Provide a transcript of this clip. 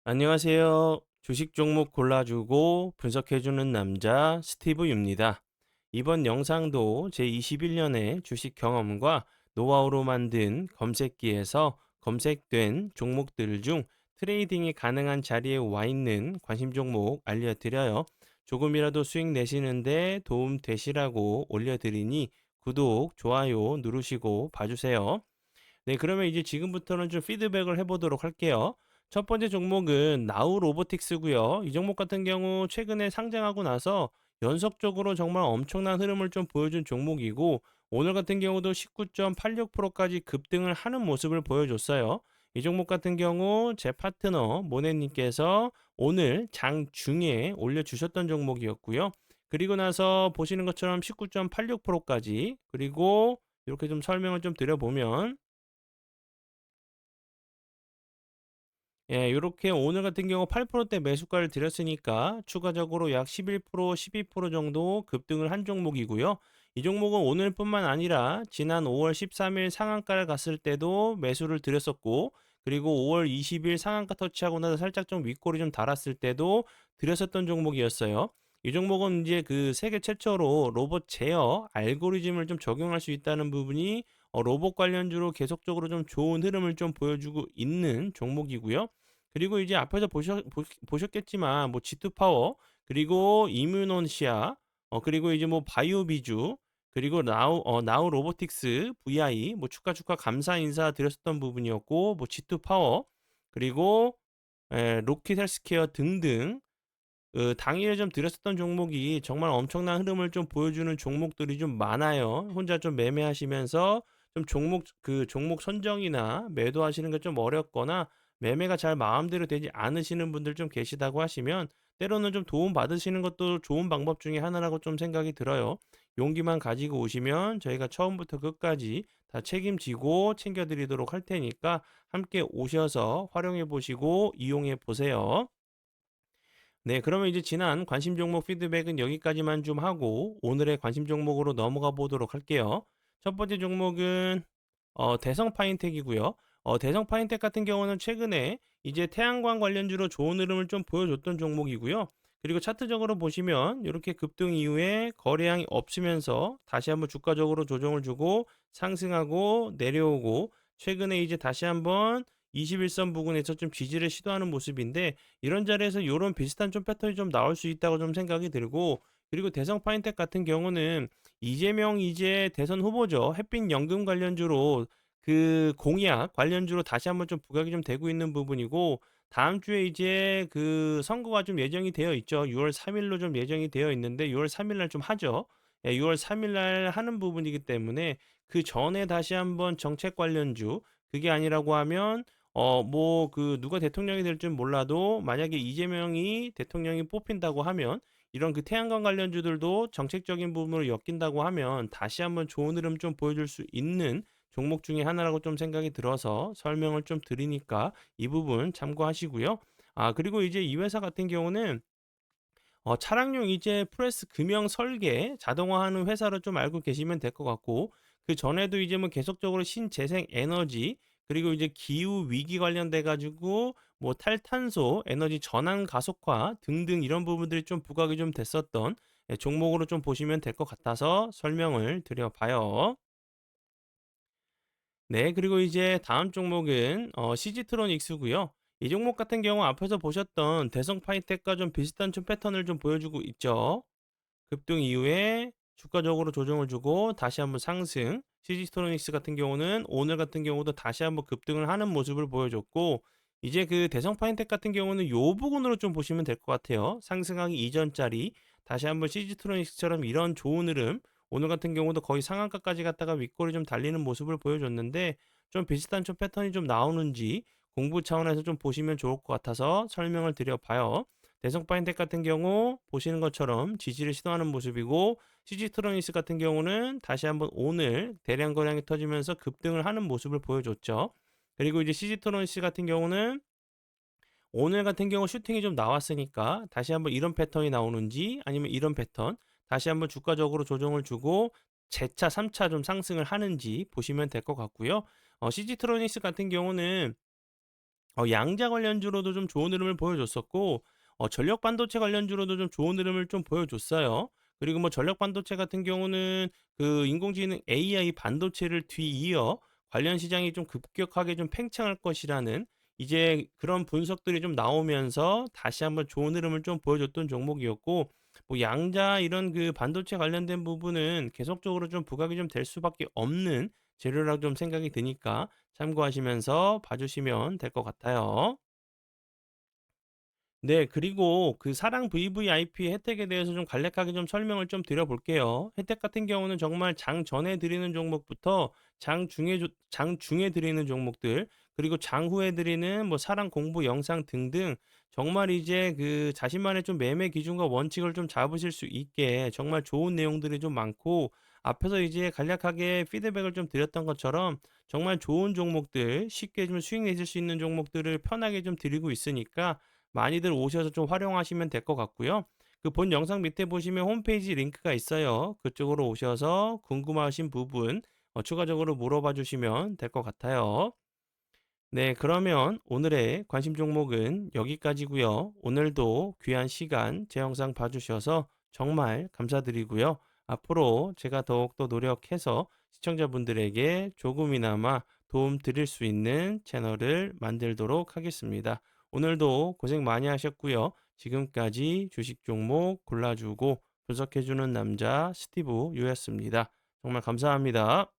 안녕하세요. 주식 종목 골라주고 분석해주는 남자 스티브입니다. 이번 영상도 제21년의 주식 경험과 노하우로 만든 검색기에서 검색된 종목들 중 트레이딩이 가능한 자리에 와 있는 관심 종목 알려드려요. 조금이라도 수익 내시는데 도움 되시라고 올려드리니 구독, 좋아요 누르시고 봐주세요. 네, 그러면 이제 지금부터는 좀 피드백을 해보도록 할게요. 첫 번째 종목은 나우 로보틱스고요. 이 종목 같은 경우 최근에 상장하고 나서 연속적으로 정말 엄청난 흐름을 좀 보여준 종목이고 오늘 같은 경우도 19.86%까지 급등을 하는 모습을 보여줬어요. 이 종목 같은 경우 제 파트너 모네님께서 오늘 장중에 올려주셨던 종목이었고요. 그리고 나서 보시는 것처럼 19.86%까지 그리고 이렇게 좀 설명을 좀 드려보면 예, 요렇게 오늘 같은 경우 8%대 매수가를 드렸으니까 추가적으로 약 11%, 12% 정도 급등을 한 종목이고요. 이 종목은 오늘뿐만 아니라 지난 5월 13일 상한가를 갔을 때도 매수를 드렸었고, 그리고 5월 20일 상한가 터치하고 나서 살짝 좀 윗골이 좀 달았을 때도 드렸었던 종목이었어요. 이 종목은 이제 그 세계 최초로 로봇 제어 알고리즘을 좀 적용할 수 있다는 부분이 로봇 관련주로 계속적으로 좀 좋은 흐름을 좀 보여주고 있는 종목이고요. 그리고 이제 앞에서 보셨겠지만 뭐 G2 파워 그리고 이뮤논시아 그리고 이제 뭐 바이오비주 그리고 나우 로보틱스 VI 뭐 축하 감사 인사 드렸었던 부분이었고 뭐 G2 파워 그리고 로켓 헬스케어 등등 당일에 좀 드렸었던 종목이 정말 엄청난 흐름을 좀 보여주는 종목들이 좀 많아요. 혼자 좀 매매하시면서 좀 종목 선정이나 매도하시는 게 좀 어렵거나 매매가 잘 마음대로 되지 않으시는 분들 좀 계시다고 하시면 때로는 좀 도움 받으시는 것도 좋은 방법 중에 하나라고 좀 생각이 들어요. 용기만 가지고 오시면 저희가 처음부터 끝까지 다 책임지고 챙겨드리도록 할 테니까 함께 오셔서 활용해 보시고 이용해 보세요. 네, 그러면 이제 지난 관심 종목 피드백은 여기까지만 좀 하고 오늘의 관심 종목으로 넘어가 보도록 할게요. 첫 번째 종목은 대성 파인텍이고요. 대성 파인텍 같은 경우는 최근에 이제 태양광 관련주로 좋은 흐름을 좀 보여줬던 종목이고요. 그리고 차트적으로 보시면 이렇게 급등 이후에 거래량이 없으면서 다시 한번 주가적으로 조정을 주고 상승하고 내려오고 최근에 이제 다시 한번 21선 부근에서 좀 지지를 시도하는 모습인데 이런 자리에서 이런 비슷한 좀 패턴이 좀 나올 수 있다고 좀 생각이 들고 그리고 대성 파인텍 같은 경우는 이재명 이제 대선 후보죠. 햇빛 연금 관련주로 그 공약 관련주로 다시 한번 좀 부각이 좀 되고 있는 부분이고 다음 주에 이제 그 선거가 좀 예정이 되어 있죠. 6월 3일로 좀 예정이 되어 있는데 6월 3일 날 좀 하죠. 예, 6월 3일 날 하는 부분이기 때문에 그 전에 다시 한번 정책 관련주 그게 아니라고 하면 뭐 그 누가 대통령이 될지 몰라도 만약에 이재명이 대통령이 뽑힌다고 하면 이런 그 태양광 관련주들도 정책적인 부분으로 엮인다고 하면 다시 한번 좋은 흐름 좀 보여줄 수 있는 종목 중에 하나라고 좀 생각이 들어서 설명을 좀 드리니까 이 부분 참고하시고요. 아, 그리고 이제 이 회사 같은 경우는 차량용 이제 프레스 금형 설계 자동화하는 회사로 좀 알고 계시면 될 것 같고 그 전에도 이제 뭐 계속적으로 신재생 에너지 그리고 이제 기후 위기 관련돼 가지고 뭐 탈탄소 에너지 전환 가속화 등등 이런 부분들이 좀 부각이 좀 됐었던 종목으로 좀 보시면 될 것 같아서 설명을 드려봐요. 네, 그리고 이제 다음 종목은 CG트로닉스고요. 이 종목 같은 경우 앞에서 보셨던 대성 파이텍과 좀 비슷한 좀 패턴을 좀 보여주고 있죠. 급등 이후에 주가적으로 조정을 주고 다시 한번 상승. CG스토닉스 같은 경우는 오늘 같은 경우도 다시 한번 급등을 하는 모습을 보여줬고 이제 그 대성 파인텍 같은 경우는 요 부분으로 좀 보시면 될 것 같아요. 상승하기 이전짜리 다시 한번 CG트로닉스처럼 이런 좋은 흐름 오늘 같은 경우도 거의 상한가까지 갔다가 윗골이 좀 달리는 모습을 보여줬는데 좀 비슷한 좀 패턴이 좀 나오는지 공부 차원에서 좀 보시면 좋을 것 같아서 설명을 드려봐요. 대성 파인텍 같은 경우 보시는 것처럼 지지를 시도하는 모습이고 CG트로닉스 같은 경우는 다시 한번 오늘 대량 거래량이 터지면서 급등을 하는 모습을 보여줬죠. 그리고 이제 CG트로닉스 같은 경우는 오늘 같은 경우 슈팅이 좀 나왔으니까 다시 한번 이런 패턴이 나오는지 아니면 이런 패턴 다시 한번 주가적으로 조정을 주고 재차 3차 좀 상승을 하는지 보시면 될 것 같고요. CG트로닉스 같은 경우는 양자 관련주로도 좀 좋은 흐름을 보여줬었고 전력 반도체 관련주로도 좀 좋은 흐름을 좀 보여줬어요. 그리고 뭐 전력 반도체 같은 경우는 그 인공지능 AI 반도체를 뒤이어 관련 시장이 좀 급격하게 좀 팽창할 것이라는 이제 그런 분석들이 좀 나오면서 다시 한번 좋은 흐름을 좀 보여줬던 종목이었고 뭐 양자 이런 그 반도체 관련된 부분은 계속적으로 좀 부각이 좀 될 수밖에 없는 재료라고 좀 생각이 드니까 참고하시면서 봐주시면 될 것 같아요. 네. 그리고 그 사랑 VVIP 혜택에 대해서 좀 간략하게 좀 설명을 좀 드려 볼게요. 혜택 같은 경우는 정말 장전에 드리는 종목부터 장중에 드리는 종목들, 그리고 장후에 드리는 뭐 사랑 공부 영상 등등 정말 이제 그 자신만의 좀 매매 기준과 원칙을 좀 잡으실 수 있게 정말 좋은 내용들이 좀 많고, 앞에서 이제 간략하게 피드백을 좀 드렸던 것처럼 정말 좋은 종목들, 쉽게 좀 수익 내실 수 있는 종목들을 편하게 좀 드리고 있으니까 많이들 오셔서 좀 활용하시면 될 것 같고요. 그 본 영상 밑에 보시면 홈페이지 링크가 있어요. 그쪽으로 오셔서 궁금하신 부분 추가적으로 물어봐 주시면 될 것 같아요. 네, 그러면 오늘의 관심 종목은 여기까지고요. 오늘도 귀한 시간 제 영상 봐주셔서 정말 감사드리고요. 앞으로 제가 더욱더 노력해서 시청자분들에게 조금이나마 도움 드릴 수 있는 채널을 만들도록 하겠습니다. 오늘도 고생 많이 하셨고요. 지금까지 주식 종목 골라주고 분석해주는 남자 스티브 유였습니다. 정말 감사합니다.